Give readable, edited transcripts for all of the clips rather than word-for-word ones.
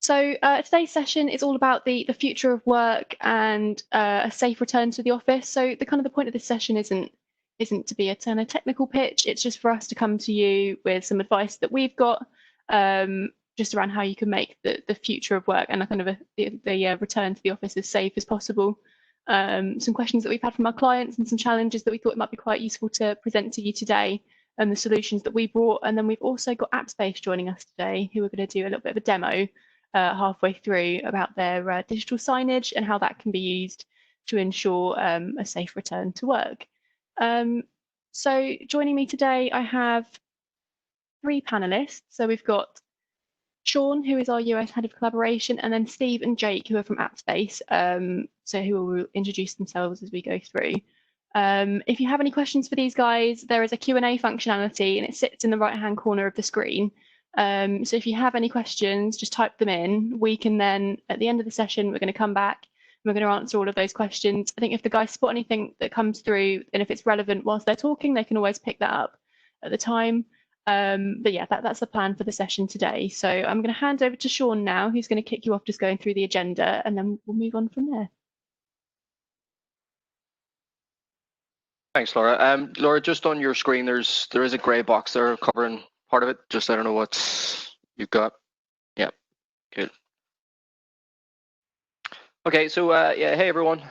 Today's session is all about the future of work and a safe return to the office. So the point of this session isn't to be a kind of technical pitch. It's just for us to come to you with some advice that we've got, just around how you can make the future of work and the return to the office as safe as possible. Some questions that we've had from our clients and some challenges that we thought it might be quite useful to present to you today, and the solutions that we brought. And then we've also got Appspace joining us today, who are going to do a little bit of a demo halfway through about their digital signage and how that can be used to ensure a safe return to work. So joining me today, I have 3 panelists. So we've got Sean, who is our US head of collaboration, and then Steve and Jake, who are from Appspace, so who will introduce themselves as we go through. If you have any questions for these guys, there is a Q&A functionality and it sits in the right-hand corner of the screen. So if you have any questions, just type them in. We can then, at the end of the session, we're going to come back and we're going to answer all of those questions. I think if the guys spot anything that comes through, and if it's relevant whilst they're talking, they can always pick that up at the time. But yeah, that's the plan for the session today. So I'm going to hand over to Sean now, who's going to kick you off just going through the agenda, and then we'll move on from there. Thanks, Laura. Laura, just on your screen, there is a grey box there covering part of it. Just I don't know what you've got. Yeah, good. Okay, so yeah, hey everyone.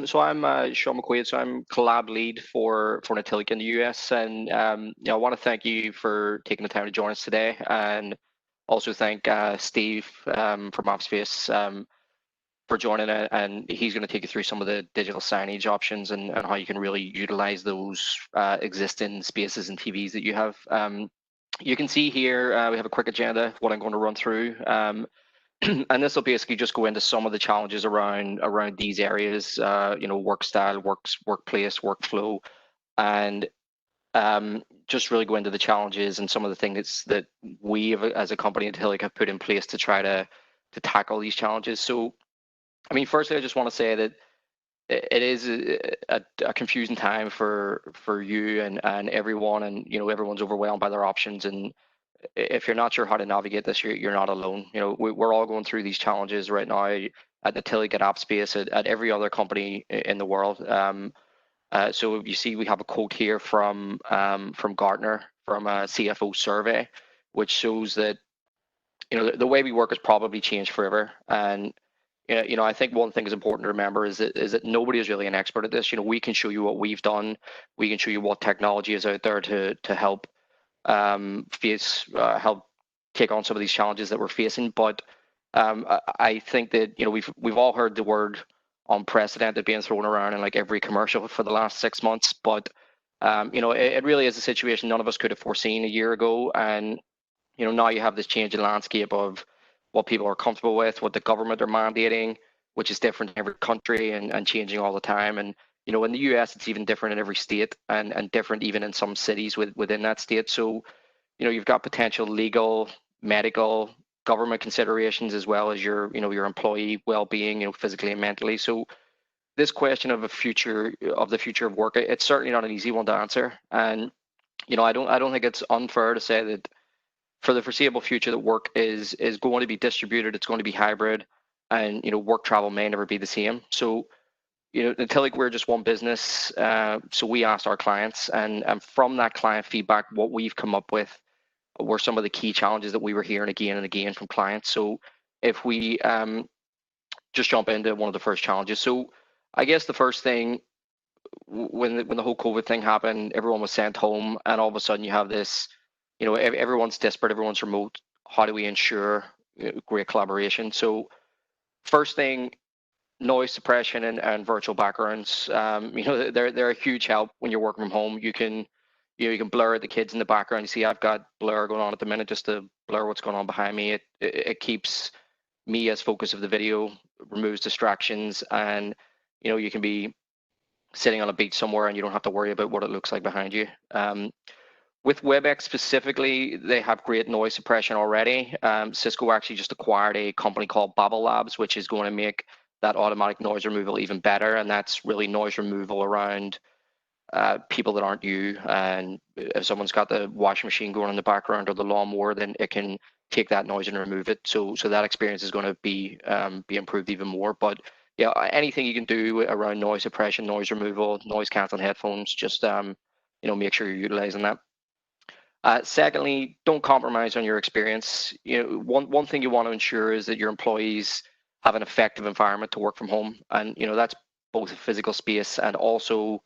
So I'm Sean McQuaid. So I'm collab lead for Natilik in the US, and I want to thank you for taking the time to join us today, and also thank Steve from Appspace for joining it, and he's going to take you through some of the digital signage options and how you can really utilize those existing spaces and TVs that you have. You can see here we have a quick agenda of what I'm going to run through, and this will basically just go into some of the challenges around these areas, work style, workplace, workflow, and just really go into the challenges and some of the things that we as a company at Natilik have put in place to try to tackle these challenges. So I mean, firstly, I just want to say that it is a confusing time for you and everyone, and everyone's overwhelmed by their options. And if you're not sure how to navigate this, you're not alone. We're all going through these challenges right now at Natilik, at Appspace, at every other company in the world. So you see, we have a quote here from Gartner, from a CFO survey, which shows that the way we work has probably changed forever. And I think one thing is important to remember is that nobody is really an expert at this. We can show you what we've done. We can show you what technology is out there to help help take on some of these challenges that we're facing. But I think that we've all heard the word unprecedented being thrown around in like every commercial for the last 6 months. But it really is a situation none of us could have foreseen a year ago. And now you have this changing landscape of what people are comfortable with, what the government are mandating, which is different in every country and changing all the time. And in the US, it's even different in every state, and different even in some cities within that state. So you've got potential legal, medical, government considerations, as well as your employee well-being, physically and mentally. So this question of the future of work, it's certainly not an easy one to answer. And I don't think it's unfair to say that for the foreseeable future, that work is going to be distributed, it's going to be hybrid, and work travel may never be the same. So until we're just one business, so we asked our clients, and from that client feedback, what we've come up with were some of the key challenges that we were hearing again and again from clients. So if we just jump into one of the first challenges. So I guess the first thing, when the whole COVID thing happened, everyone was sent home, and all of a sudden you have this, everyone's desperate, everyone's remote. How do we ensure great collaboration? So first thing, noise suppression and virtual backgrounds. They're a huge help when you're working from home. You can blur the kids in the background. You see, I've got blur going on at the minute just to blur what's going on behind me. It keeps me as focus of the video, removes distractions, and you can be sitting on a beach somewhere and you don't have to worry about what it looks like behind you. With WebEx specifically, they have great noise suppression already. Cisco actually just acquired a company called Babel Labs, which is going to make that automatic noise removal even better. And that's really noise removal around people that aren't you. And if someone's got the washing machine going in the background or the lawnmower, then it can take that noise and remove it. So that experience is going to be improved even more. But yeah, anything you can do around noise suppression, noise removal, noise canceling headphones, just make sure you're utilizing that. Secondly, don't compromise on your experience. One thing you want to ensure is that your employees have an effective environment to work from home, and that's both a physical space and also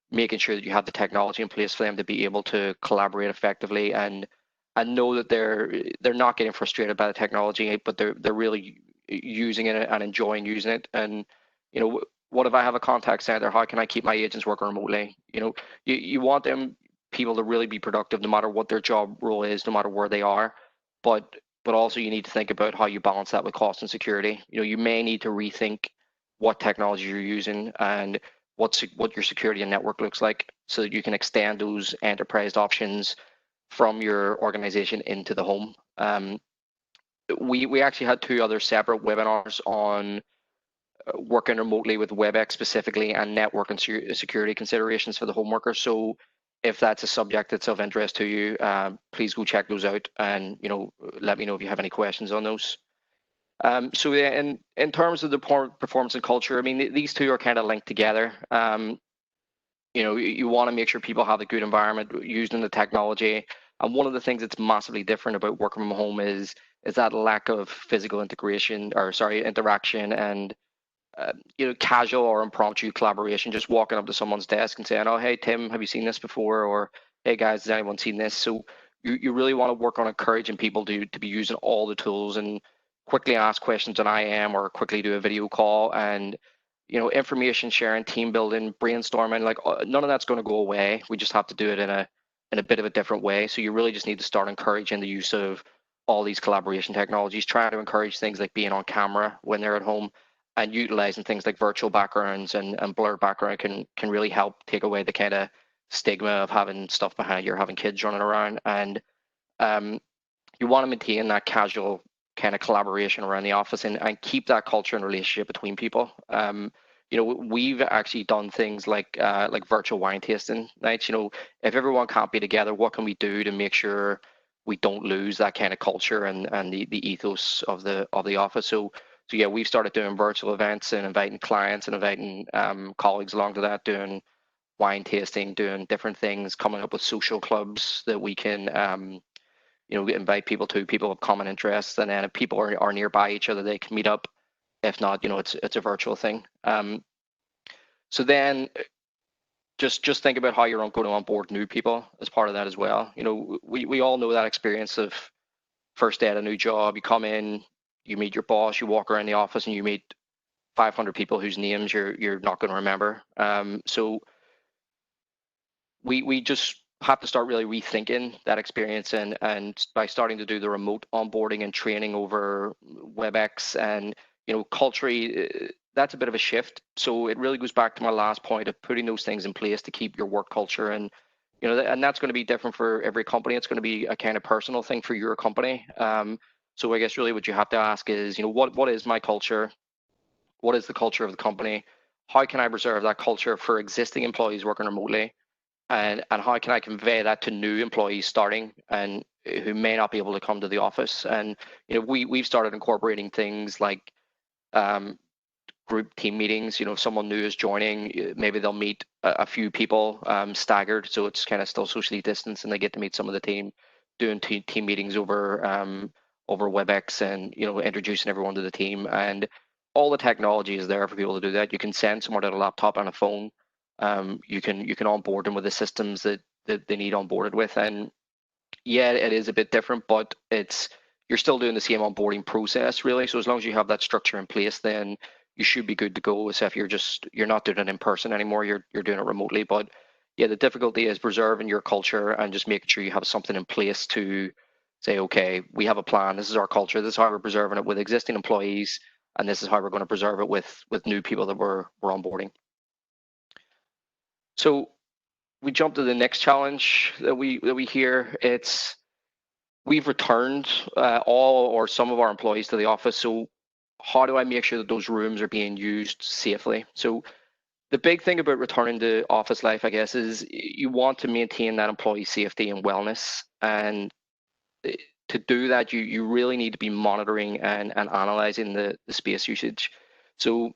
making sure that you have the technology in place for them to be able to collaborate effectively and know that they're not getting frustrated by the technology, but they're really using it and enjoying using it. And what if I have a contact center? How can I keep my agents working remotely? You want them people to really be productive no matter what their job role is, no matter where they are. But also you need to think about how you balance that with cost and security. You may need to rethink what technology you're using and what your security and network looks like so that you can extend those enterprise options from your organization into the home. We actually had 2 other separate webinars on working remotely with WebEx specifically and network and security considerations for the home worker. So if that's a subject that's of interest to you, please go check those out and let me know if you have any questions on those. So yeah, in terms of the performance and culture, I mean, these two are kind of linked together. You want to make sure people have a good environment using the technology. And one of the things that's massively different about working from home is that lack of physical interaction and casual or impromptu collaboration, just walking up to someone's desk and saying, "Oh, hey, Tim, have you seen this before?" Or, "Hey, guys, has anyone seen this?" So you really want to work on encouraging people to be using all the tools and quickly ask questions on IM or quickly do a video call and, information sharing, team building, brainstorming, like none of that's going to go away. We just have to do it in a bit of a different way. So you really just need to start encouraging the use of all these collaboration technologies, trying to encourage things like being on camera when they're at home and utilizing things like virtual backgrounds and blurred background can really help take away the kind of stigma of having stuff behind you or having kids running around. And you want to maintain that casual kind of collaboration around the office and keep that culture and relationship between people. We've actually done things like virtual wine tasting nights. If everyone can't be together, what can we do to make sure we don't lose that kind of culture and the ethos of the office? So yeah, we've started doing virtual events and inviting clients and inviting colleagues along to that, doing wine tasting, doing different things, coming up with social clubs that we can invite people of common interests, and then if people are nearby each other, they can meet up. If not, it's a virtual thing. So then just think about how you're going to onboard new people as part of that as well. We all know that experience of first day at a new job. You come in, you meet your boss, you walk around the office and you meet 500 people whose names you're not going to remember. So we just have to start really rethinking that experience and by starting to do the remote onboarding and training over WebEx and culturally, that's a bit of a shift. So it really goes back to my last point of putting those things in place to keep your work culture and and that's going to be different for every company. It's going to be a kind of personal thing for your company. So I guess really what you have to ask is, what is my culture? What is the culture of the company? How can I preserve that culture for existing employees working remotely? And how can I convey that to new employees starting and who may not be able to come to the office? And we've started incorporating things like group team meetings. If someone new is joining, maybe they'll meet a few people staggered, so it's kind of still socially distanced, and they get to meet some of the team, doing team meetings over WebEx, and introducing everyone to the team. And all the technology is there for people to do that. You can send someone to a laptop and a phone. You can onboard them with the systems that they need onboarded with, and yeah, it is a bit different, but you're still doing the same onboarding process really. So as long as you have that structure in place, then you should be good to go. So if you're not doing it in person anymore, you're doing it remotely. But yeah, the difficulty is preserving your culture and just making sure you have something in place to say, okay, we have a plan. This is our culture. This is how we're preserving it with existing employees, and this is how we're going to preserve it with new people that we're onboarding. So we jump to the next challenge that we hear. We've returned all or some of our employees to the office. So how do I make sure that those rooms are being used safely? So the big thing about returning to office life, I guess, is you want to maintain that employee safety and wellness. And to do that, you really need to be monitoring and analyzing the space usage. So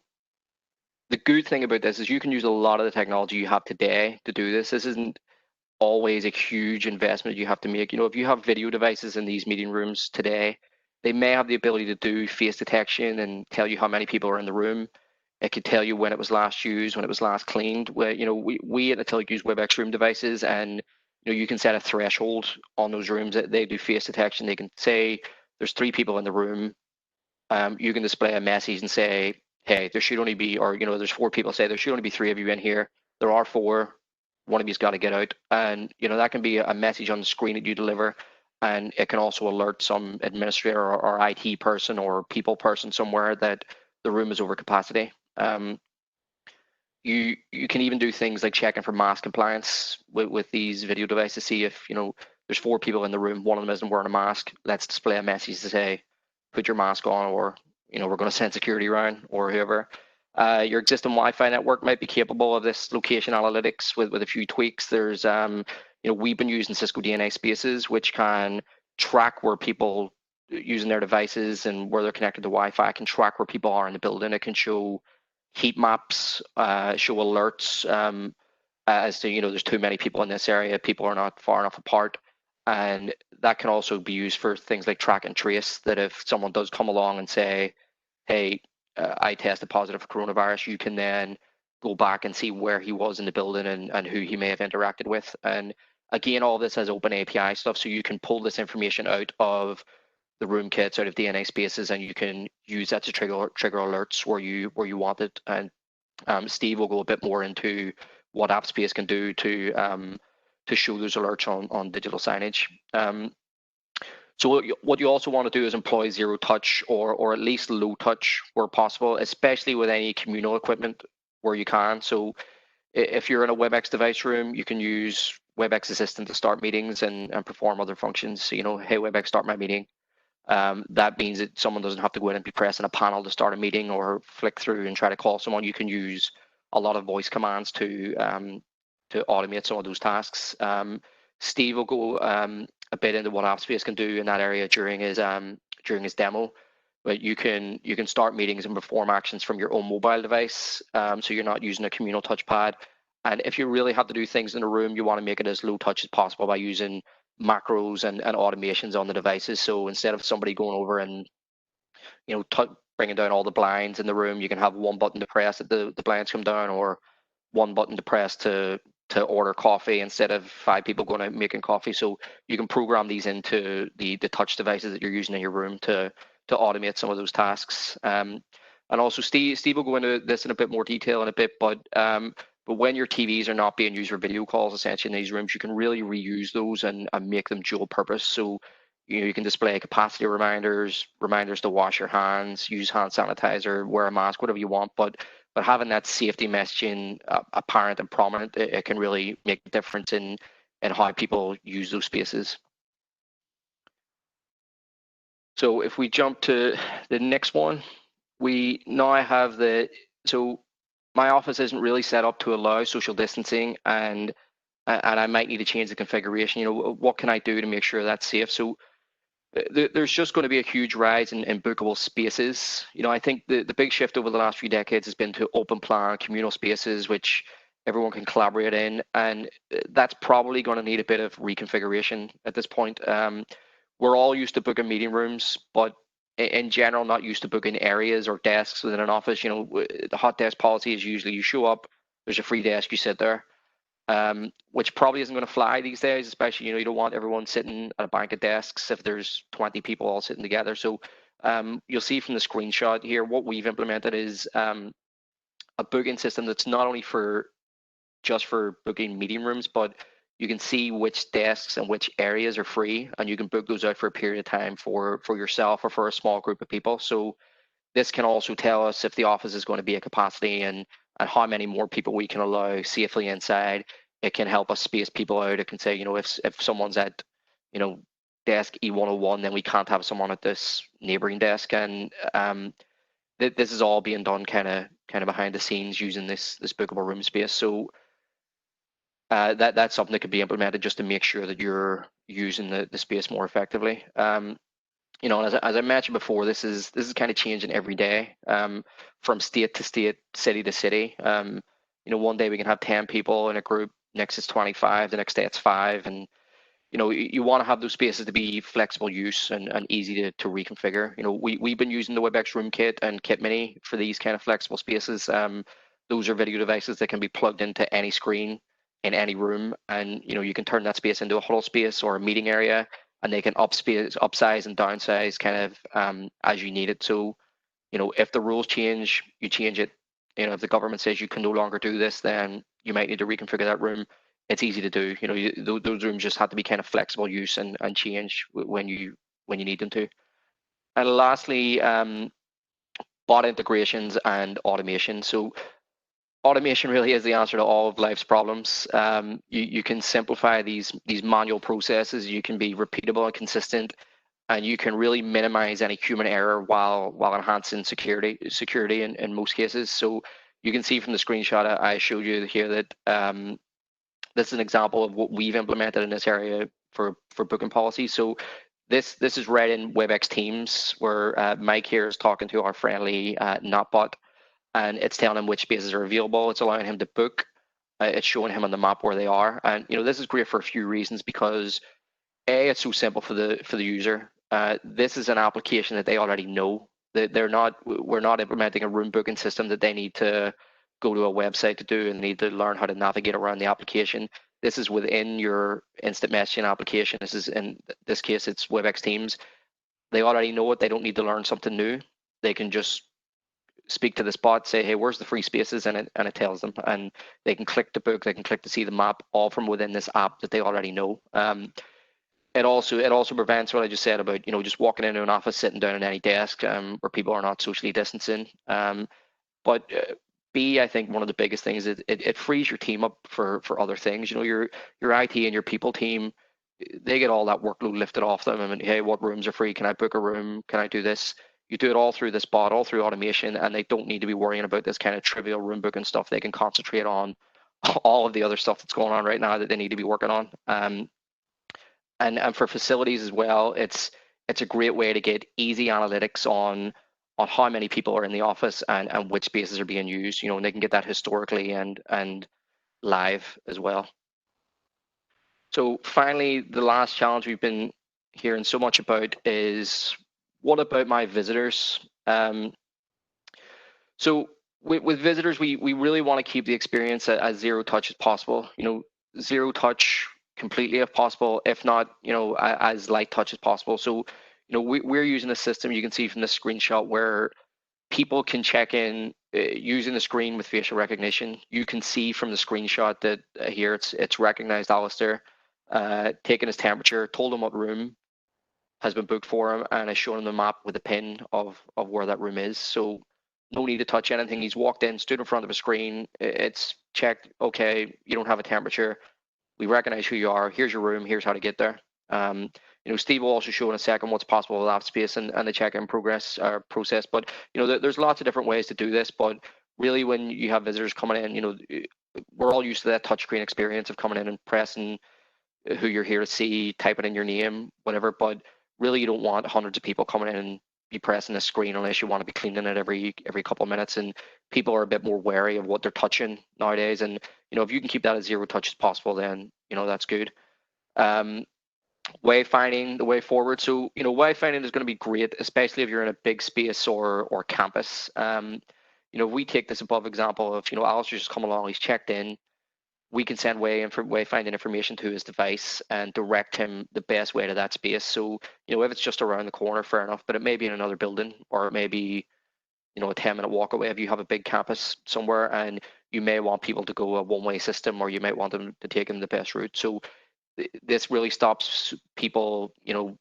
the good thing about this is you can use a lot of the technology you have today to do this. This isn't always a huge investment you have to make. If you have video devices in these meeting rooms today, they may have the ability to do face detection and tell you how many people are in the room. It could tell you when it was last used, when it was last cleaned. Where we at Natilik use WebEx room devices, and you can set a threshold on those rooms that they do face detection. They can say there's 3 people in the room. You can display a message and say, hey, there should only be, or there's 4 people. Say there should only be 3 of you in here. There are 4. One of you's got to get out, and that can be a message on the screen that you deliver, and it can also alert some administrator or IT person or people person somewhere that the room is over capacity. You can even do things like checking for mask compliance with these video devices. See if there's 4 people in the room, one of them isn't wearing a mask. Let's display a message to say, put your mask on, or we're going to send security around, or whoever. Your existing Wi-Fi network might be capable of this location analytics with a few tweaks. There's we've been using Cisco DNA Spaces, which can track where people using their devices and where they're connected to Wi-Fi. Can track where people are in the building. It can show heat maps, show alerts as to there's too many people in this area. People are not far enough apart. And that can also be used for things like track and trace, that if someone does come along and say, hey, I tested positive for coronavirus, you can then go back and see where he was in the building and who he may have interacted with. And again, all this has open API stuff, so you can pull this information out of the room kits, out of DNA Spaces, and you can use that to trigger alerts where you want it. And Steve will go a bit more into what Appspace can do to show those alerts on digital signage. So what you also want to do is employ zero touch or at least low touch where possible, especially with any communal equipment where you can. So if you're in a WebEx device room, you can use WebEx Assistant to start meetings and perform other functions. So, hey, WebEx, start my meeting. That means that someone doesn't have to go in and be pressing a panel to start a meeting or flick through and try to call someone. You can use a lot of voice commands to automate some of those tasks. Steve will go a bit into what Appspace can do in that area during his demo. But you can start meetings and perform actions from your own mobile device, so you're not using a communal touchpad. And if you really have to do things in a room, you want to make it as low touch as possible by using macros and automations on the devices. So instead of somebody going over and bringing down all the blinds in the room, you can have one button to press that the blinds come down, or one button to press to order coffee instead of 5 people going out making coffee. So you can program these into the touch devices that you're using in your room to automate some of those tasks. And also Steve will go into this in a bit more detail in a bit, but when your TVs are not being used for video calls, essentially in these rooms, you can really reuse those and make them dual purpose. So you can display capacity reminders to wash your hands, use hand sanitizer, wear a mask, whatever you want. But having that safety messaging apparent and prominent, it can really make a difference in how people use those spaces. So if we jump to the next one, we now have so my office isn't really set up to allow social distancing, and I might need to change the configuration. What can I do to make sure that's safe? So there's just going to be a huge rise in bookable spaces. I think the big shift over the last few decades has been to open plan communal spaces, which everyone can collaborate in, and that's probably going to need a bit of reconfiguration at this point. We're all used to booking meeting rooms, but in general not used to booking areas or desks within an office. The hot desk policy is usually you show up, there's a free desk, you sit there. Which probably isn't going to fly these days, especially, you don't want everyone sitting at a bank of desks if there's 20 people all sitting together. So you'll see from the screenshot here, what we've implemented is a booking system that's not only just for booking meeting rooms, but you can see which desks and which areas are free, and you can book those out for a period of time for yourself or for a small group of people. So this can also tell us if the office is going to be at capacity and how many more people we can allow safely inside. It can help us space people out. It can say, if someone's at, desk E101, then we can't have someone at this neighboring desk. And this is all being done kind of behind the scenes using this bookable room space. So that's something that could be implemented just to make sure that you're using the space more effectively. You know, as I mentioned before, this is kind of changing every day, from state to state, city to city. You know, one day we can have 10 people in a group, next it's 25, the next day it's 5, and you know, you want to have those spaces to be flexible use and easy to reconfigure. You know, we've been using the WebEx Room Kit and Kit Mini for these kind of flexible spaces. Those are video devices that can be plugged into any screen in any room, and you know, you can turn that space into a huddle space or a meeting area, and they can upsize and downsize kind of as you need it. So, you know, if the rules change, you change it. You know, if the government says you can no longer do this, then you might need to reconfigure that room. It's easy to do. You know, those rooms just have to be kind of flexible use and change when you need them to. And lastly, bot integrations and automation. So automation really is the answer to all of life's problems. You can simplify these manual processes. You can be repeatable and consistent, and you can really minimize any human error while enhancing security in most cases. So you can see from the screenshot I showed you here that this is an example of what we've implemented in this area for booking policy. So this is right in WebEx Teams, where Mike here is talking to our friendly Notbot, and it's telling him which spaces are available. It's allowing him to book. It's showing him on the map where they are, and you know, this is great for a few reasons, because it's so simple for the user. This is an application that they already know. That we're not implementing a room booking system that they need to go to a website to do and need to learn how to navigate around the application. This is within your instant messaging application. This is, in this case, it's WebEx Teams. They already know it. They don't need to learn something new. They can just speak to the bot, say, hey, where's the free spaces, and it tells them, and they can click to book, they can click to see the map, all from within this app that they already know. It also prevents what I just said about, you know, just walking into an office, sitting down at any desk, where people are not socially distancing. But B, I think one of the biggest things is it frees your team up for other things. You know, your IT and your people team, they get all that workload lifted off them. I mean, hey, what rooms are free? Can I book a room? Can I do this? You do it all through this bot, all through automation, and they don't need to be worrying about this kind of trivial room booking stuff. They can concentrate on all of the other stuff that's going on right now that they need to be working on. And for facilities as well, it's a great way to get easy analytics on how many people are in the office and which spaces are being used. You know, and they can get that historically and live as well. So finally, the last challenge we've been hearing so much about is, what about my visitors? So with visitors, we really want to keep the experience as zero touch as possible. You know, zero touch completely if possible, if not, you know, as light touch as possible. So, you know, we're using a system, you can see from this screenshot, where people can check in using the screen with facial recognition. You can see from the screenshot that here it's recognized Alistair, taken his temperature, told him what room has been booked for him, and has shown him the map with a pin of where that room is. So no need to touch anything. He's walked in, stood in front of a screen. It's checked. Okay, you don't have a temperature. We recognize who you are. Here's your room. Here's how to get there. You know, Steve will also show in a second what's possible with Appspace and the check-in process. But you know, there's lots of different ways to do this. But really, when you have visitors coming in, you know, we're all used to that touchscreen experience of coming in and pressing who you're here to see, typing in your name, whatever. But really, you don't want hundreds of people coming in and be pressing the screen unless you want to be cleaning it every couple of minutes. And people are a bit more wary of what they're touching nowadays. And you know, if you can keep that as zero touch as possible, then you know that's good. Wayfinding, the way forward. So you know, wayfinding is going to be great, especially if you're in a big space or campus. You know, if we take this above example of, you know, Alistair's just come along, he's checked in, we can send wayfinding information to his device and direct him the best way to that space. So, you know, if it's just around the corner, fair enough, but it may be in another building, or it may be, you know, a 10-minute walk away if you have a big campus somewhere, and you may want people to go a one-way system, or you might want them to take them the best route. So this really stops people, you know,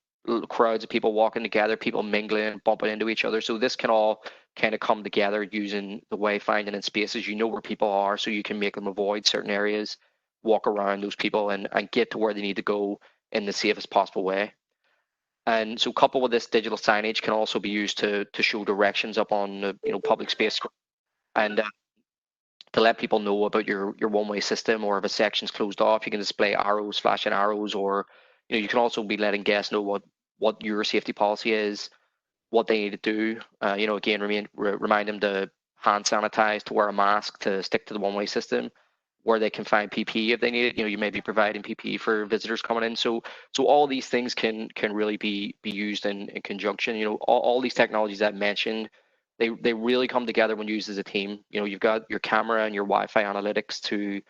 crowds of people walking together, people mingling, bumping into each other. So this can all kind of come together using the wayfinding in spaces. You know where people are, so you can make them avoid certain areas, walk around those people, and get to where they need to go in the safest possible way. And so coupled with this, digital signage can also be used to show directions up on the, you know, public space. And to let people know about your one-way system, or if a section's closed off, you can display arrows, flashing arrows, or you can also be letting guests know what your safety policy is, what they need to do. Again, remind them to hand sanitize, to wear a mask, to stick to the one-way system, where they can find PPE if they need it. You may be providing PPE for visitors coming in. So all these things can really be used in conjunction. All these technologies I've mentioned, they really come together when used as a team. You've got your camera and your Wi-Fi analytics to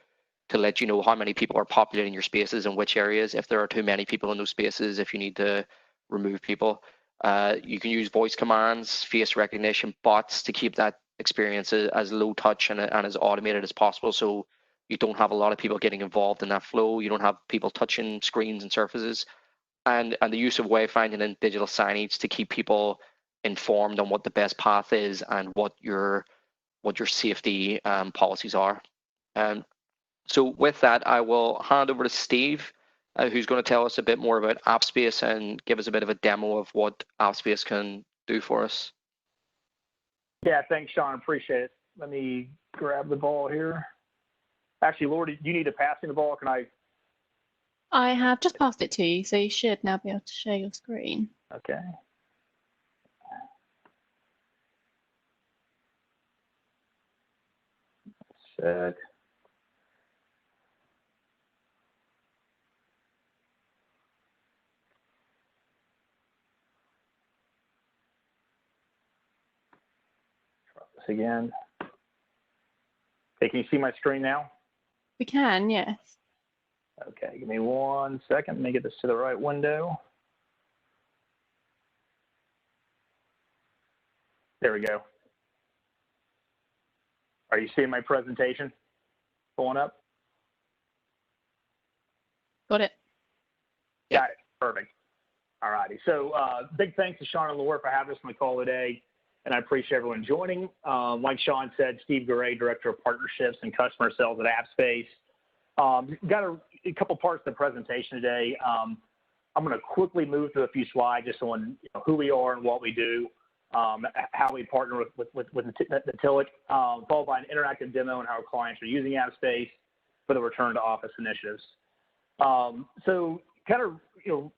let you know how many people are populating your spaces and which areas, if there are too many people in those spaces, if you need to remove people. You can use voice commands, face recognition, bots to keep that experience as low touch and as automated as possible. So you don't have a lot of people getting involved in that flow. You don't have people touching screens and surfaces. And the use of wayfinding and digital signage to keep people informed on what the best path is and what your safety policies are. So with that, I will hand over to Steve, who's going to tell us a bit more about Appspace and give us a bit of a demo of what Appspace can do for us. Yeah, thanks, Sean. Appreciate it. Let me grab the ball here. Actually, Laura, do you need to pass me the ball? Can I? I have just passed it to you, so you should now be able to share your screen. Okay. Set. Try this again. Okay, can you see my screen now? We can, yes. Okay, give me 1 second. Let me get this to the right window. There we go. Are you seeing my presentation pulling up? Got it. Got it. Perfect. All righty. So big thanks to Sean and Laura for having us on the call today, and I appreciate everyone joining. Like Sean said, Steve Garay, Director of Partnerships and Customer Sales at Appspace. Got a couple parts of the presentation today. I'm going to quickly move through a few slides just on who we are and what we do, how we partner with Natilik, followed by an interactive demo on how our clients are using Appspace for the return to office initiatives. So kind of,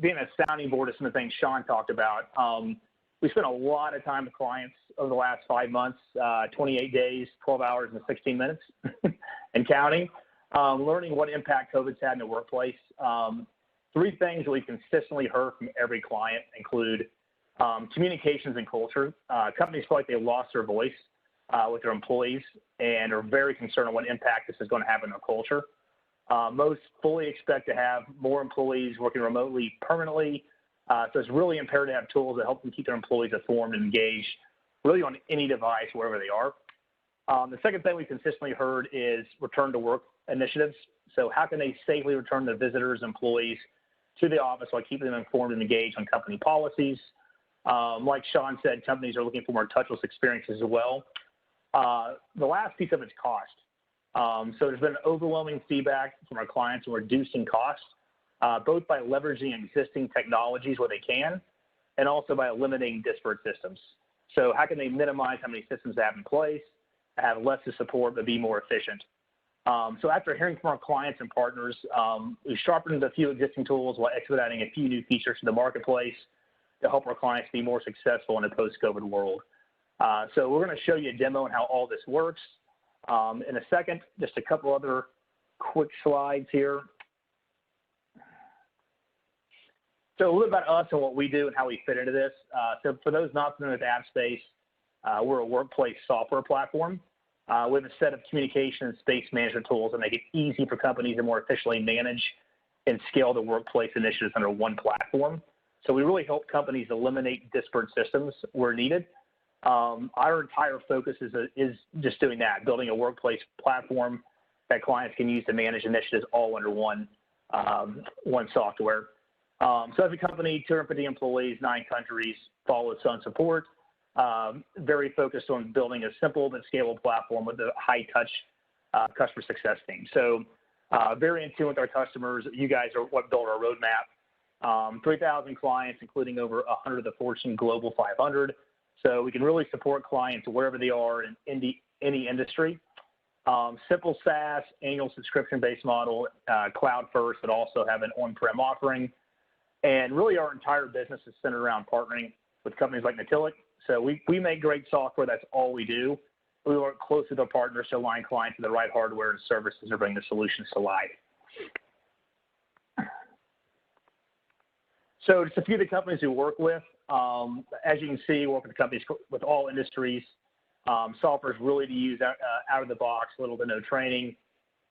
being a sounding board of some of the things Sean talked about, we spent a lot of time with clients over the last 5 months, 28 days, 12 hours, and 16 minutes, and counting, learning what impact COVID's had in the workplace. 3 things that we've consistently heard from every client include communications and culture. Companies feel like they lost their voice with their employees and are very concerned on what impact this is going to have on their culture. Most fully expect to have more employees working remotely permanently. So it's really imperative to have tools that help them keep their employees informed and engaged really on any device, wherever they are. The second thing we consistently heard is return to work initiatives. So how can they safely return their visitors, employees to the office while keeping them informed and engaged on company policies? Like Sean said, companies are looking for more touchless experiences as well. The last piece of it is cost. So there's been overwhelming feedback from our clients on reducing costs, both by leveraging existing technologies where they can, and also by eliminating disparate systems. So how can they minimize how many systems they have in place, have less to support, but be more efficient? So after hearing from our clients and partners, we've sharpened a few existing tools while expediting a few new features to the marketplace to help our clients be more successful in a post-COVID world. So we're going to show you a demo on how all this works. In a second, just a couple other quick slides here. So a little about us and what we do and how we fit into this. So for those not familiar with Appspace, we're a workplace software platform. We have a set of communication and space management tools that make it easy for companies to more efficiently manage and scale the workplace initiatives under one platform. So we really help companies eliminate disparate systems where needed. Our entire focus is just doing that, building a workplace platform that clients can use to manage initiatives all under one software. So as a company, 250 employees, 9 countries, follow its own support, very focused on building a simple but scalable platform with a high-touch customer success team. So very in tune with our customers. You guys are what built our roadmap. 3,000 clients, including over 100 of the Fortune Global 500. So we can really support clients wherever they are in any industry. Simple SaaS, annual subscription-based model, cloud first, but also have an on-prem offering. And really our entire business is centered around partnering with companies like Natilik. So we make great software. That's all we do. We work closely with our partners to align clients with the right hardware and services to bring the solutions to life. So just a few of the companies we work with. As you can see, we work with companies with all industries. Software is really to use out of the box, little to no training,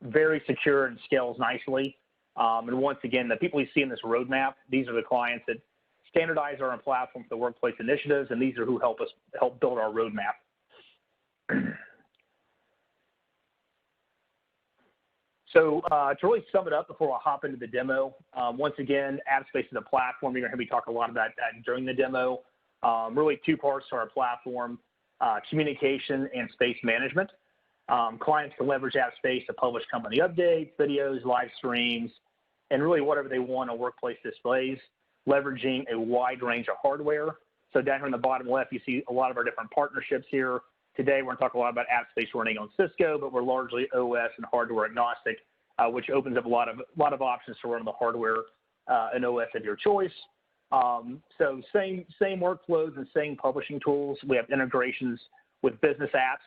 very secure and scales nicely. And once again, the people you see in this roadmap, these are the clients that standardize our platform for the workplace initiatives, and these are who help build our roadmap. So to really sum it up before I hop into the demo, once again, Appspace is a platform. You're going to hear me talk a lot about that during the demo. Really two parts to our platform, communication and space management. Clients can leverage Appspace to publish company updates, videos, live streams, and really whatever they want on workplace displays, leveraging a wide range of hardware. So down here on the bottom left, you see a lot of our different partnerships here. Today, we're going to talk a lot about Appspace running on Cisco, but we're largely OS and hardware agnostic, which opens up a lot of options to run the hardware and OS of your choice. So same workflows and same publishing tools. We have integrations with business apps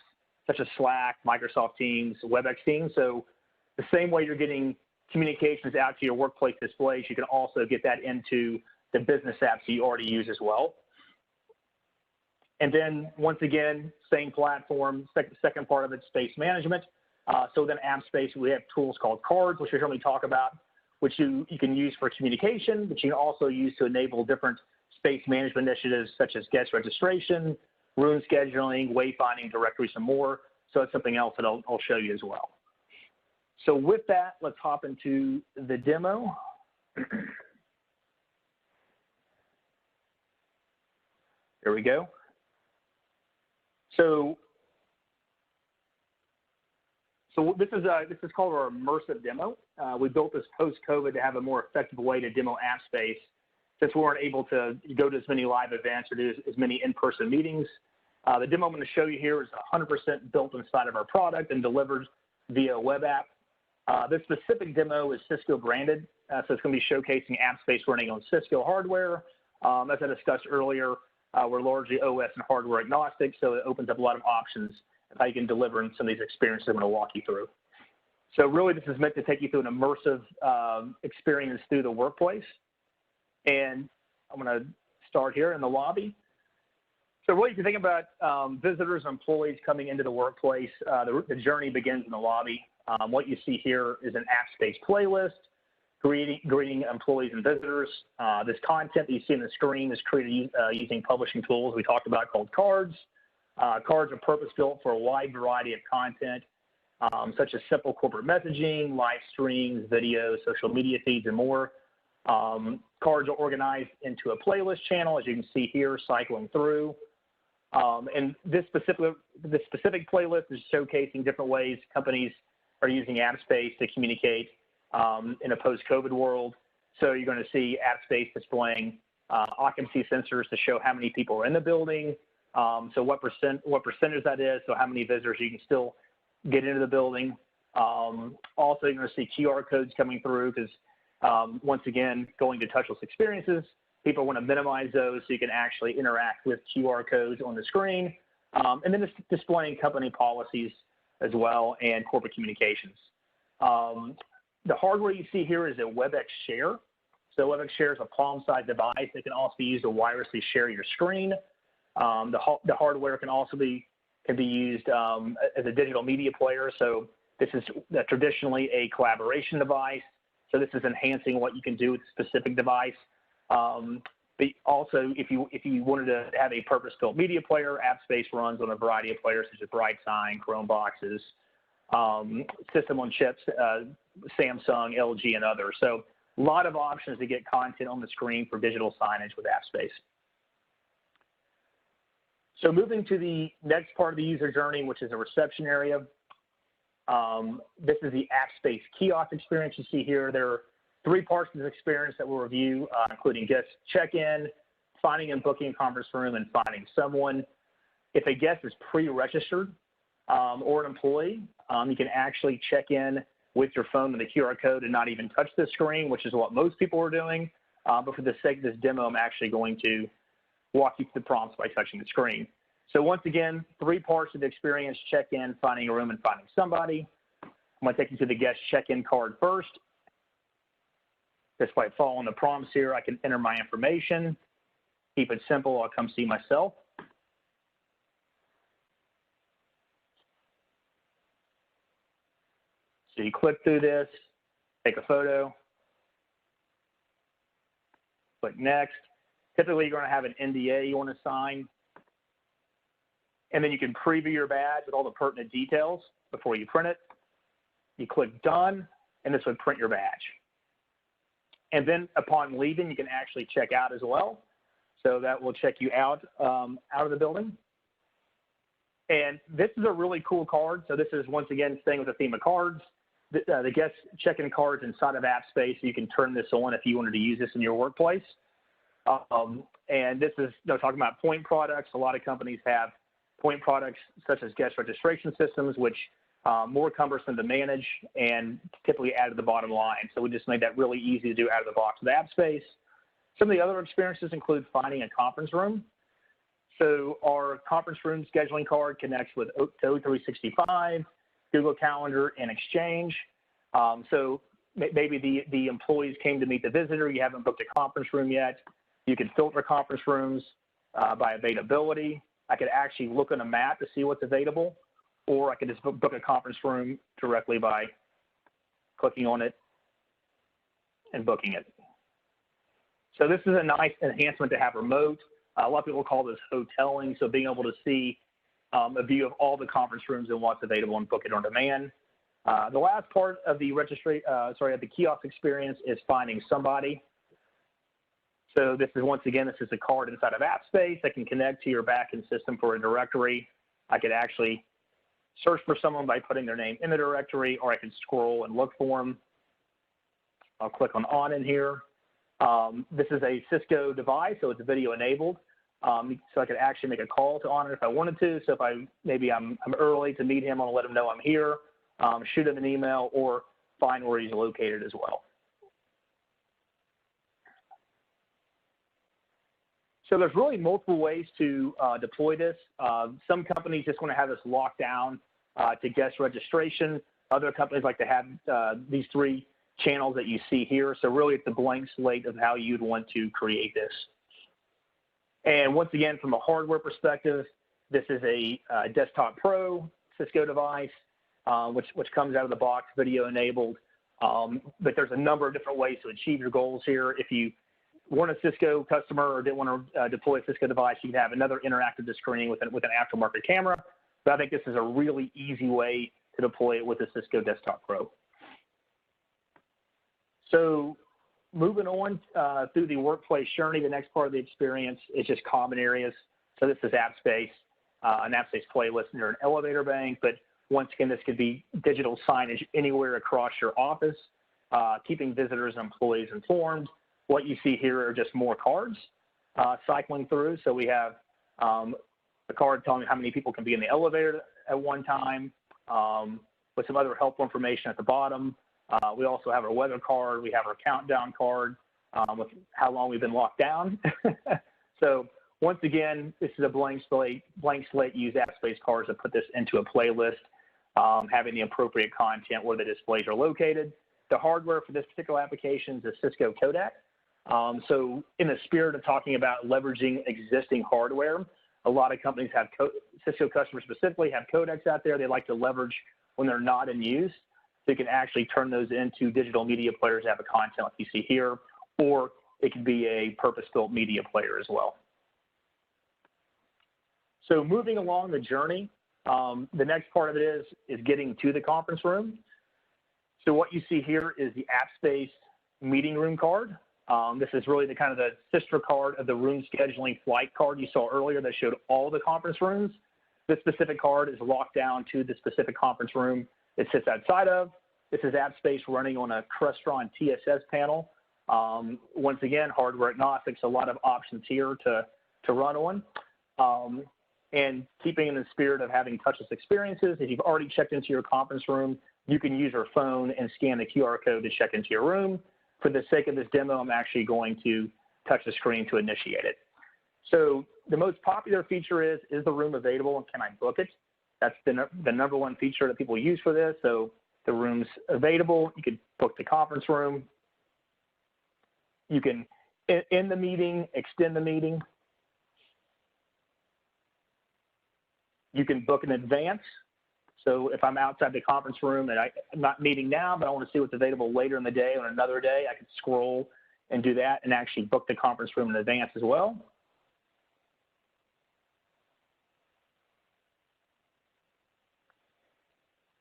such as Slack, Microsoft Teams, WebEx Teams. So the same way you're getting communications out to your workplace displays, you can also get that into the business apps you already use as well. And then once again, same platform, second part of it, space management. So within Appspace, we have tools called cards, which you'll hear me talk about, which you can use for communication, but you can also use to enable different space management initiatives such as guest registration, room scheduling, wayfinding, directories, and more. So that's something else that I'll show you as well. So with that, let's hop into the demo. There we go. So this is called our Immersive Demo. We built this post-COVID to have a more effective way to demo Appspace, since we weren't able to go to as many live events or do as many in-person meetings. The demo I'm going to show you here is 100% built inside of our product and delivered via web app. This specific demo is Cisco branded, so it's going to be showcasing Appspace running on Cisco hardware. As I discussed earlier, we're largely OS and hardware agnostic, so it opens up a lot of options of how you can deliver in some of these experiences I'm going to walk you through. So really, this is meant to take you through an immersive experience through the workplace. And I'm going to start here in the lobby. So really, if you think about visitors and employees coming into the workplace, the journey begins in the lobby. What you see here is an Appspace playlist, greeting employees and visitors. This content that you see on the screen is created using publishing tools we talked about called cards. Cards are purpose-built for a wide variety of content, such as simple corporate messaging, live streams, videos, social media feeds, and more. Cards are organized into a playlist channel, as you can see here, cycling through. And this specific playlist is showcasing different ways companies are using Appspace to communicate in a post-COVID world. So you're going to see Appspace displaying occupancy sensors to show how many people are in the building, so what percentage that is, so how many visitors you can still get into the building. Also, you're going to see QR codes coming through because, once again, going to touchless experiences, people want to minimize those so you can actually interact with QR codes on the screen. And then it's displaying company policies as well and corporate communications. The hardware you see here is a WebEx Share. So WebEx Share is a palm-sized device that can also be used to wirelessly share your screen. The hardware can also be used as a digital media player. So this is traditionally a collaboration device. So this is enhancing what you can do with a specific device. But also, if you wanted to have a purpose-built media player, Appspace runs on a variety of players such as BrightSign, Chrome boxes, system on chips, Samsung, LG, and others. So a lot of options to get content on the screen for digital signage with Appspace. So moving to the next part of the user journey, which is a reception area. This is the Appspace kiosk experience you see here. There are 3 parts of this experience that we'll review, including guest check-in, finding and booking a conference room, and finding someone. If a guest is pre-registered or an employee, You can actually check in with your phone with a QR code and not even touch the screen, which is what most people are doing. But for the sake of this demo, I'm actually going to walk you through the prompts by touching the screen. So once again, 3 parts of the experience: check-in, finding a room, and finding somebody. I'm going to take you to the guest check-in card first. Just by following the prompts here, I can enter my information. Keep it simple. I'll come see myself. So you click through this, take a photo, click next. Typically, you're going to have an NDA you want to sign. And then you can preview your badge with all the pertinent details before you print it. You click done, and this would print your badge. And then upon leaving, you can actually check out as well. So that will check you out of the building. And this is a really cool card. So this is, once again, staying with the theme of cards. The guest check-in cards inside of Appspace. You can turn this on if you wanted to use this in your workplace. And this is talking about point products. A lot of companies have point products such as guest registration systems, which more cumbersome to manage and typically add to the bottom line. So we just made that really easy to do out of the box with Appspace. Some of the other experiences include finding a conference room. So our conference room scheduling card connects with O365, Google Calendar, and Exchange. So maybe the employees came to meet the visitor. You haven't booked a conference room yet. You can filter conference rooms by availability. I could actually look on a map to see what's available, or I could just book a conference room directly by clicking on it and booking it. So this is a nice enhancement to have remote. A lot of people call this hoteling, so being able to see a view of all the conference rooms and what's available and book it on demand. The last part of the of the kiosk experience is finding somebody. So this is, once again, this is a card inside of Appspace that can connect to your backend system for a directory. I could actually search for someone by putting their name in the directory, or I can scroll and look for them. I'll click on in here. This is a Cisco device, so it's video enabled. So I could actually make a call to Honor if I wanted to. So if maybe I'm early to meet him, I'll let him know I'm here, shoot him an email, or find where he's located as well. So there's really multiple ways to deploy this. Some companies just want to have this locked down to guest registration. Other companies like to have these 3 channels that you see here. So really, it's a blank slate of how you'd want to create this. And once again, from a hardware perspective, this is a Desktop Pro Cisco device, which comes out of the box, video enabled. But there's a number of different ways to achieve your goals here. If you weren't a Cisco customer or didn't want to deploy a Cisco device, you can have another interactive screen with an aftermarket camera. But I think this is a really easy way to deploy it with a Cisco Desktop Pro. So moving on through the workplace journey, the next part of the experience is just common areas. So this is Appspace, an Appspace playlist near an elevator bank. But once again, this could be digital signage anywhere across your office, keeping visitors and employees informed. What you see here are just more cards cycling through. So we have a card telling you how many people can be in the elevator at one time, with some other helpful information at the bottom. We also have our weather card. We have our countdown card with how long we've been locked down. So once again, this is a blank slate. Use Appspace cards to put this into a playlist, having the appropriate content where the displays are located. The hardware for this particular application is a Cisco codec. So in the spirit of talking about leveraging existing hardware, a lot of companies have, Cisco customers specifically have codecs out there they like to leverage when they're not in use. So you can actually turn those into digital media players that have a content like you see here, or it could be a purpose-built media player as well. So moving along the journey, the next part of it is getting to the conference room. So what you see here is the Appspace meeting room card. This is really the kind of the sister card of the room scheduling flight card you saw earlier that showed all the conference rooms. This specific card is locked down to the specific conference room it sits outside of. This is Appspace running on a Crestron TSS panel. Once again, hardware agnostics, a lot of options here to run on. And keeping in the spirit of having touchless experiences, if you've already checked into your conference room, you can use your phone and scan the QR code to check into your room. For the sake of this demo, I'm actually going to touch the screen to initiate it. So the most popular feature is the room available and can I book it? That's the number one feature that people use for this. So the room's available, you can book the conference room. You can end the meeting, extend the meeting. You can book in advance. So if I'm outside the conference room and I'm not meeting now, but I want to see what's available later in the day on another day, I can scroll and do that and actually book the conference room in advance as well.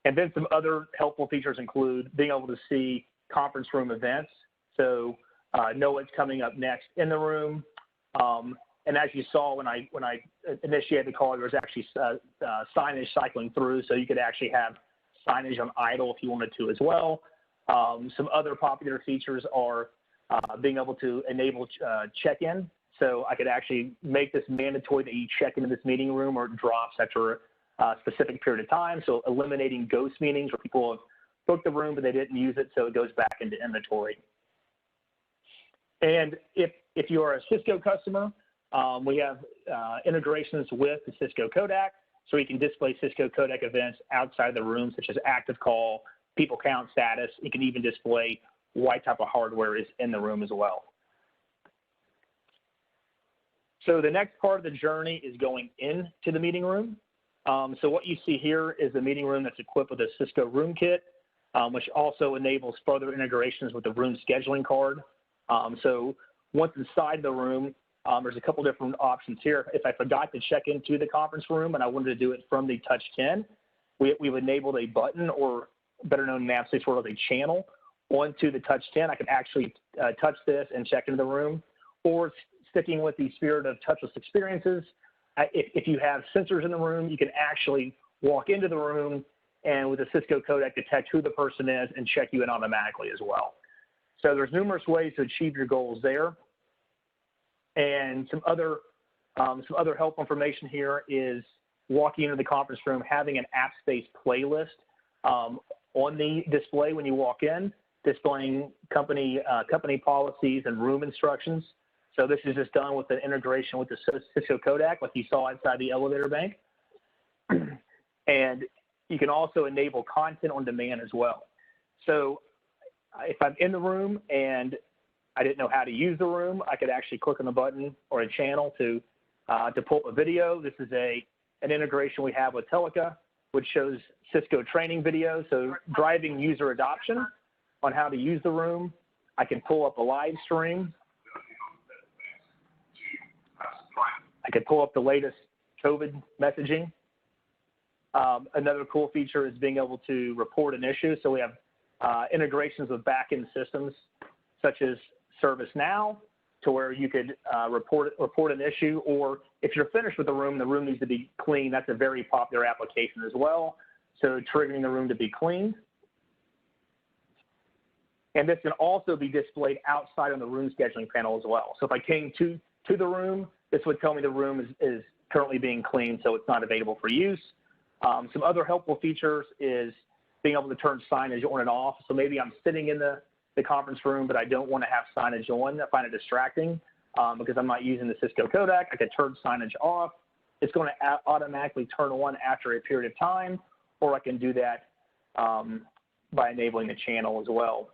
And then some other helpful features include being able to see conference room events. So know what's coming up next in the room. And as you saw when I initiated the call, there was actually signage cycling through, so you could actually have signage on idle if you wanted to as well. Some other popular features are being able to enable check-in. So I could actually make this mandatory that you check into this meeting room or it drops after a specific period of time. So eliminating ghost meetings where people have booked the room but they didn't use it, so it goes back into inventory. And if you are a Cisco customer, we have integrations with the Cisco codec, so you can display Cisco codec events outside the room, such as active call, people count status. You can even display what type of hardware is in the room as well. So the next part of the journey is going into the meeting room. So what you see here is the meeting room that's equipped with a Cisco Room Kit, which also enables further integrations with the room scheduling card. So once inside the room, there's a couple different options here. If I forgot to check into the conference room and I wanted to do it from the Touch 10, we've enabled a button, or better known in Appspace, sort of a channel onto the Touch 10. I can actually touch this and check into the room. Or sticking with the spirit of touchless experiences, if you have sensors in the room, you can actually walk into the room and with a Cisco codec detect who the person is and check you in automatically as well. So there's numerous ways to achieve your goals there. And some other helpful information here is walking into the conference room, having an Appspace playlist on the display when you walk in, displaying company policies and room instructions. So this is just done with an integration with the Cisco codec, like you saw inside the elevator bank. And you can also enable content on demand as well. So if I'm in the room and I didn't know how to use the room, I could actually click on the button or a channel to pull up a video. This is an integration we have with Telica, which shows Cisco training videos. So driving user adoption on how to use the room. I can pull up a live stream. I could pull up the latest COVID messaging. Another cool feature is being able to report an issue. So we have integrations with backend systems such as ServiceNow, to where you could report an issue, or if you're finished with the room needs to be clean. That's a very popular application as well. So triggering the room to be cleaned. And this can also be displayed outside on the room scheduling panel as well. So if I came to the room, this would tell me the room is currently being cleaned, so it's not available for use. Some other helpful features is being able to turn signage on and off. So maybe I'm sitting in the conference room, but I don't want to have signage on. I find it distracting because I'm not using the Cisco codec. I could turn signage off. It's going to automatically turn on after a period of time, or I can do that by enabling the channel as well.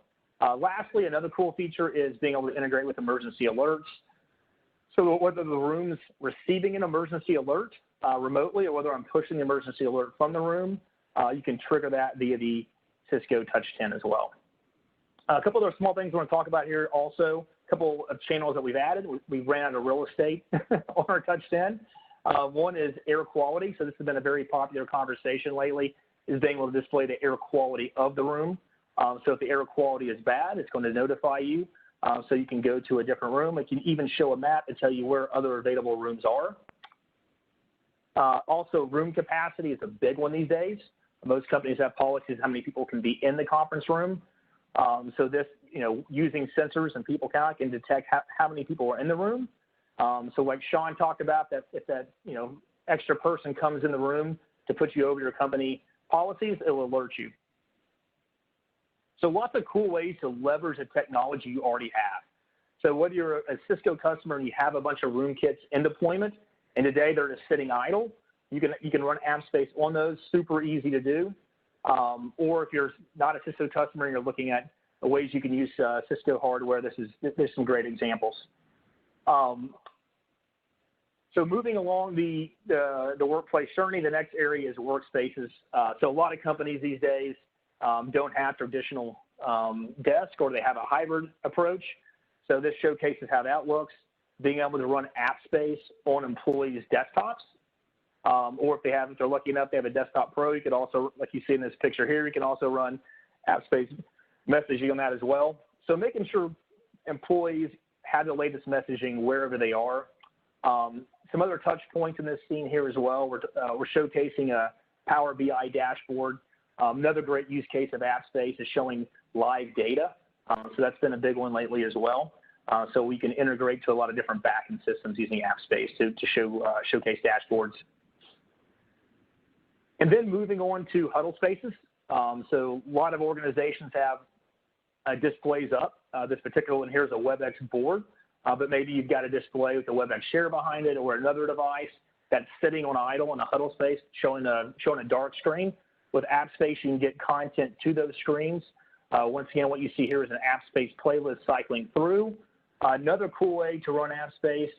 Lastly, another cool feature is being able to integrate with emergency alerts. So whether the room's receiving an emergency alert remotely, or whether I'm pushing the emergency alert from the room, you can trigger that via the Cisco Touch 10 as well. A couple other small things I want to talk about here also. A couple of channels that we've added. We ran out of real estate on our Touch 10. One is air quality. So this has been a very popular conversation lately, is being able to display the air quality of the room. So if the air quality is bad, it's going to notify you. So you can go to a different room. It can even show a map and tell you where other available rooms are. Also, room capacity is a big one these days. Most companies have policies how many people can be in the conference room. So this, using sensors and people count can detect how many people are in the room. So like Sean talked about, that if that, extra person comes in the room to put you over your company policies, it will alert you. So lots of cool ways to leverage the technology you already have. So whether you're a Cisco customer and you have a bunch of room kits in deployment, and today they're just sitting idle, you can run Appspace on those, super easy to do. Or if you're not a Cisco customer and you're looking at ways you can use Cisco hardware, there's some great examples. So moving along the workplace journey, the next area is workspaces. So a lot of companies these days don't have traditional desk, or they have a hybrid approach. So this showcases how that looks, being able to run Appspace on employees' desktops. Or if they're lucky enough, they have a desktop pro, you could also, like you see in this picture here, you can also run Appspace messaging on that as well. So making sure employees have the latest messaging wherever they are. Some other touch points in this scene here as well. We're showcasing a Power BI dashboard. Another great use case of Appspace is showing live data. So that's been a big one lately as well. So we can integrate to a lot of different backend systems using Appspace to showcase dashboards. And then moving on to Huddle Spaces. So a lot of organizations have displays up. This particular one here is a WebEx board, but maybe you've got a display with a WebEx share behind it, or another device that's sitting on idle in a Huddle Space showing a dark screen. With Appspace, you can get content to those screens. Once again, what you see here is an Appspace playlist cycling through. Another cool way to run Appspace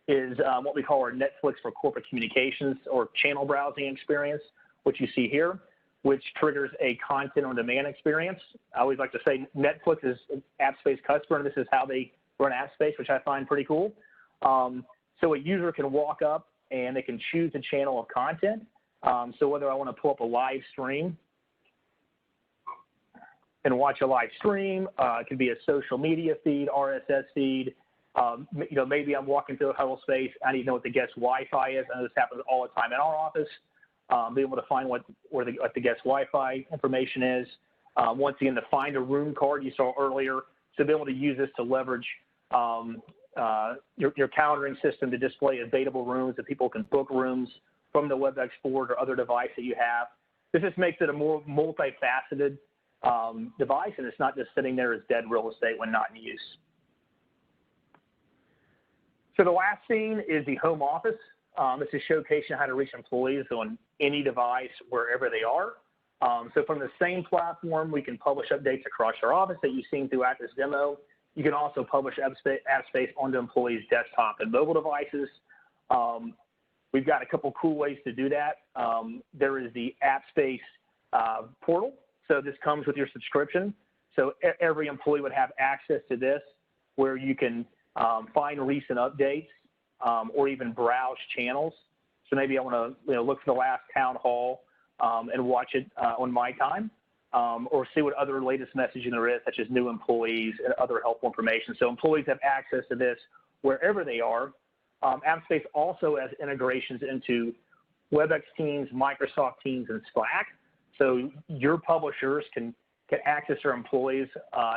is what we call our Netflix for corporate communications, or channel browsing experience, which you see here, which triggers a content on demand experience. I always like to say Netflix is an Appspace customer, and this is how they run Appspace, which I find pretty cool. So a user can walk up and they can choose a channel of content. So whether I want to pull up a live stream and watch a live stream, it could be a social media feed, RSS feed. Maybe I'm walking through a Huddle Space. I need to know what the guest Wi-Fi is. I know this happens all the time in our office. Be able to find what the guest Wi-Fi information is. Once again, the find a room card you saw earlier. So be able to use this to leverage your calendaring system to display available rooms, that people can book rooms from the WebEx board or other device that you have. This just makes it a more multifaceted device, and it's not just sitting there as dead real estate when not in use. So the last scene is the home office. This is showcasing how to reach employees on any device wherever they are. So from the same platform, we can publish updates across your office that you've seen throughout this demo. You can also publish Appspace onto employees' desktop and mobile devices. We've got a couple cool ways to do that. There is the Appspace portal. So this comes with your subscription. So every employee would have access to this, where you can find recent updates or even browse channels. So maybe I want to look for the last town hall and watch it on my time, or see what other latest messaging there is, such as new employees and other helpful information. So employees have access to this wherever they are. Appspace also has integrations into WebEx Teams, Microsoft Teams, and Slack. So your publishers can access their employees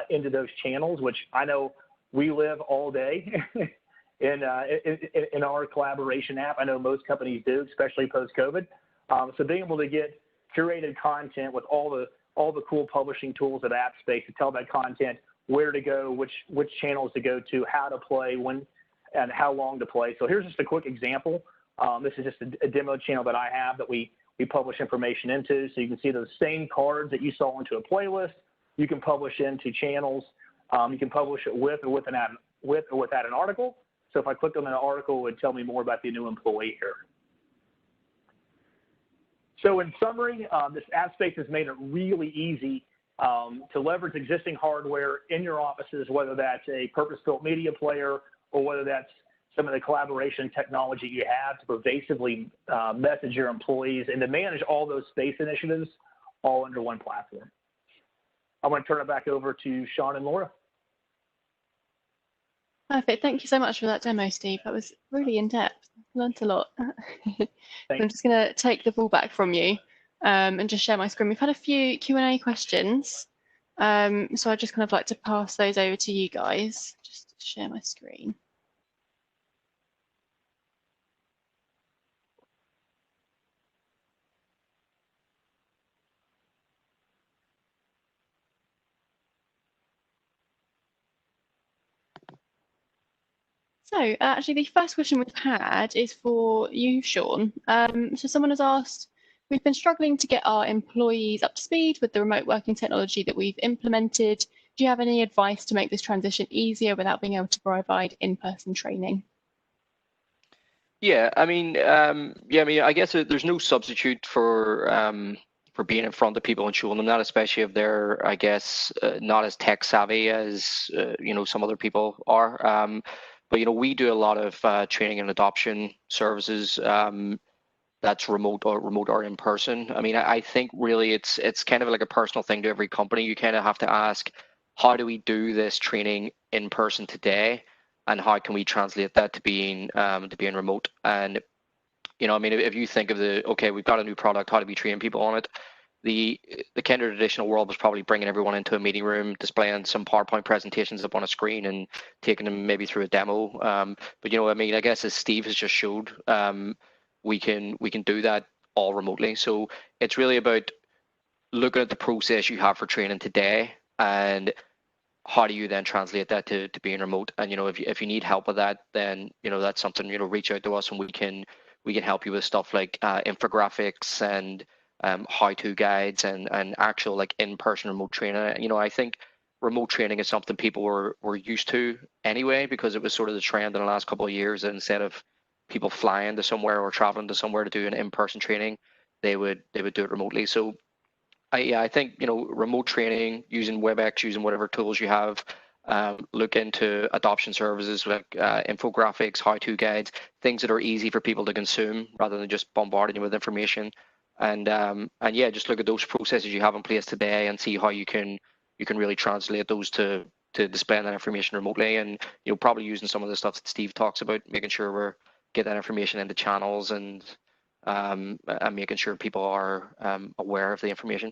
into those channels, which I know we live all day in our collaboration app. I know most companies do, especially post-COVID. So being able to get curated content with all the cool publishing tools of Appspace to tell that content where to go, which channels to go to, how to play, when, and how long to play. So here's just a quick example. This is just a demo channel that I have that we publish information into. So you can see those same cards that you saw into a playlist. You can publish into channels. You can publish it with or without an article. So if I clicked on an article, it would tell me more about the new employee here. So in summary, this Appspace has made it really easy to leverage existing hardware in your offices, whether that's a purpose-built media player or whether that's some of the collaboration technology you have to pervasively message your employees and to manage all those space initiatives all under one platform. I want to turn it back over to Sean and Laura. Perfect. Thank you so much for that demo, Steve. That was really in-depth. Learned a lot. I'm just going to take the ball back from you and just share my screen. We've had a few Q&A questions, so I'd just kind of like to pass those over to you guys. Just share my screen. So actually, the first question we've had is for you, Sean. So someone has asked, we've been struggling to get our employees up to speed with the remote working technology that we've implemented. Do you have any advice to make this transition easier without being able to provide in-person training? Yeah, I mean, I guess there's no substitute for being in front of people and showing them that, especially if they're, I guess, not as tech savvy as some other people are. But we do a lot of training and adoption services that's remote or in person. I mean, I think really it's kind of like a personal thing to every company. You kind of have to ask, how do we do this training in person today, and how can we translate that to being remote? And I mean, if you think of okay, we've got a new product, how do we train people on it? The kind of traditional world was probably bringing everyone into a meeting room, displaying some PowerPoint presentations up on a screen, and taking them maybe through a demo. But I mean, I guess as Steve has just showed, we can do that all remotely. So it's really about looking at the process you have for training today, and how do you then translate that to being remote? And if you need help with that, then that's something, reach out to us, and we can help you with stuff like infographics and how-to guides and actual like in-person remote training. I think remote training is something people were used to anyway, because it was sort of the trend in the last couple of years. Instead of people flying to somewhere or traveling to somewhere to do an in-person training, they would do it remotely. So I think remote training, using WebEx, using whatever tools you have, look into adoption services like infographics, how-to guides, things that are easy for people to consume rather than just bombarding you with information. And yeah, just look at those processes you have in place today and see how you can really translate those to displaying that information remotely. And probably using some of the stuff that Steve talks about, making sure we're getting that information into channels and making sure people are aware of the information.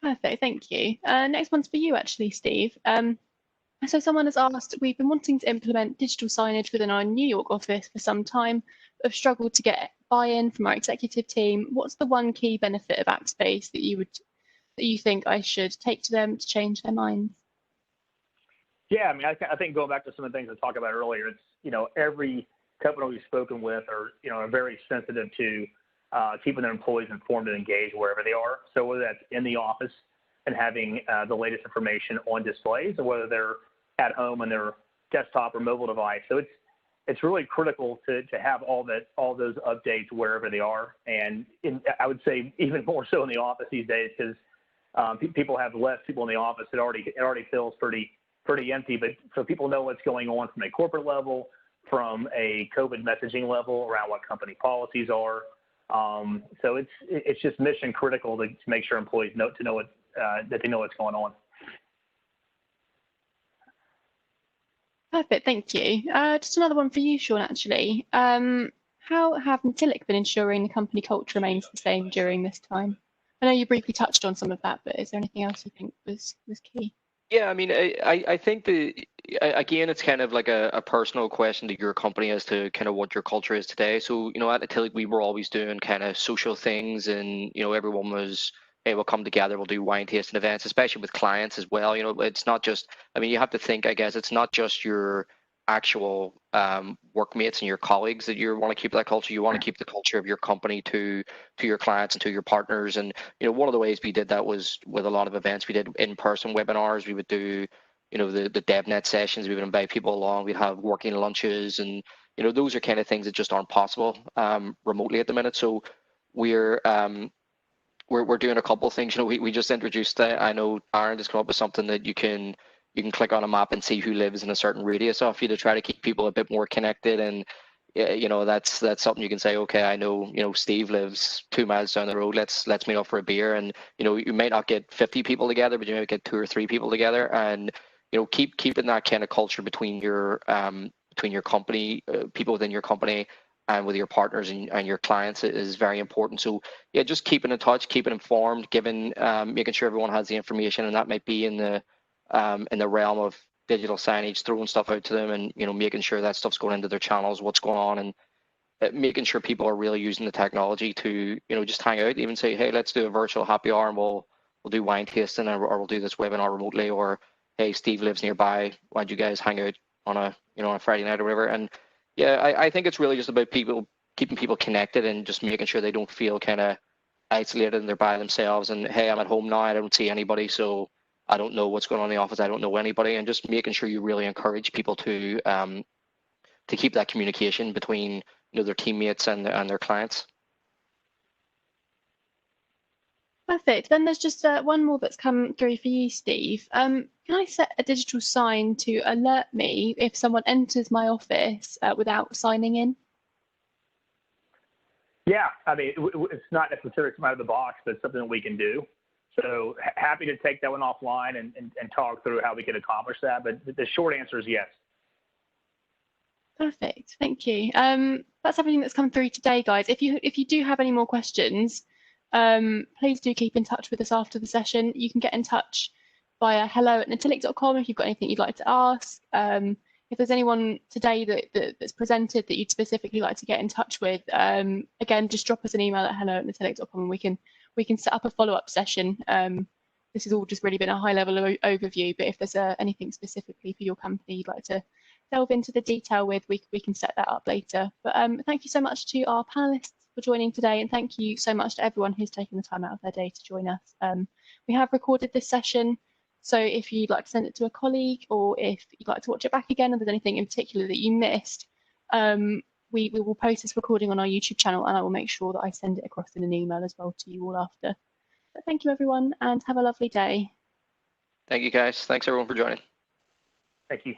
Perfect, thank you. Next one's for you, actually, Steve. So someone has asked, we've been wanting to implement digital signage within our New York office for some time, but have struggled to get buy-in from our executive team. What's the one key benefit of Appspace that you think I should take to them to change their minds? Yeah, I mean, I think going back to some of the things I talked about earlier, it's, every company we've spoken with are very sensitive to keeping their employees informed and engaged wherever they are. So whether that's in the office and having the latest information on displays, or whether they're at home on their desktop or mobile device. So it's really critical to have all those updates wherever they are. And I would say even more so in the office these days, because people have less people in the office. It already feels pretty empty. But so people know what's going on from a corporate level, from a COVID messaging level around what company policies are. So it's just mission critical to make sure employees know that they know what's going on. Perfect, thank you. Just another one for you, Sean, actually. How have Natilik been ensuring the company culture remains the same during this time? I know you briefly touched on some of that, but is there anything else you think was key? Yeah, I mean, I think again, it's kind of like a personal question to your company as to kind of what your culture is today. So, at Natilik, we were always doing kind of social things, and, everyone was, hey, we'll come together, we'll do wine tasting events, especially with clients as well. It's not just, I mean, you have to think, I guess, it's not just your actual workmates and your colleagues that you want to keep that culture. You want to keep the culture of your company to your clients and to your partners. And one of the ways we did that was with a lot of events. We did in-person webinars. We would do the DevNet sessions. We would invite people along. We'd have working lunches, and those are kind of things that just aren't possible remotely at the minute. So we're doing a couple of things. We just introduced, I know Aaron just come up with something that you can click on a map and see who lives in a certain radius of you to try to keep people a bit more connected. And that's something you can say, okay, I know Steve lives 2 miles down the road, let's meet up for a beer. And you may not get 50 people together, but you may get 2 or 3 people together. And keeping that kind of culture between your company, people within your company, and with your partners and your clients is very important. So yeah, just keeping in touch, keeping informed, making sure everyone has the information, and that might be in the realm of digital signage, throwing stuff out to them, and making sure that stuff's going into their channels, what's going on, and making sure people are really using the technology to just hang out, even say, hey, let's do a virtual happy hour, and we'll do wine tasting, or we'll do this webinar remotely, or hey, Steve lives nearby. Why don't you guys hang out on a on a Friday night or whatever? And yeah, I think it's really just about keeping people connected and just making sure they don't feel kind of isolated and they're by themselves. And hey, I'm at home now. I don't see anybody, so I don't know what's going on in the office. I don't know anybody, and just making sure you really encourage people to keep that communication between their teammates and their clients. Perfect. Then there's just one more that's come through for you, Steve. Can I set a digital sign to alert me if someone enters my office without signing in? Yeah, I mean, it's not necessarily out of the box, but it's something that we can do. So happy to take that one offline and talk through how we can accomplish that. But the short answer is yes. Perfect. Thank you. That's everything that's come through today, guys. If you do have any more questions, please do keep in touch with us after the session. You can get in touch via hello@natilik.com if you've got anything you'd like to ask. If there's anyone today that's presented that you'd specifically like to get in touch with, again, just drop us an email at hello@natilik.com and we can set up a follow-up session. This has all just really been a high-level overview, but if there's anything specifically for your company you'd like to delve into the detail with, we can set that up later. But thank you so much to our panelists for joining today, and thank you so much to everyone who's taken the time out of their day to join us. We have recorded this session, so if you'd like to send it to a colleague or if you'd like to watch it back again and there's anything in particular that you missed, we will post this recording on our YouTube channel, and I will make sure that I send it across in an email as well to you all after. But thank you everyone, and have a lovely day. Thank you guys. Thanks everyone for joining. Thank you.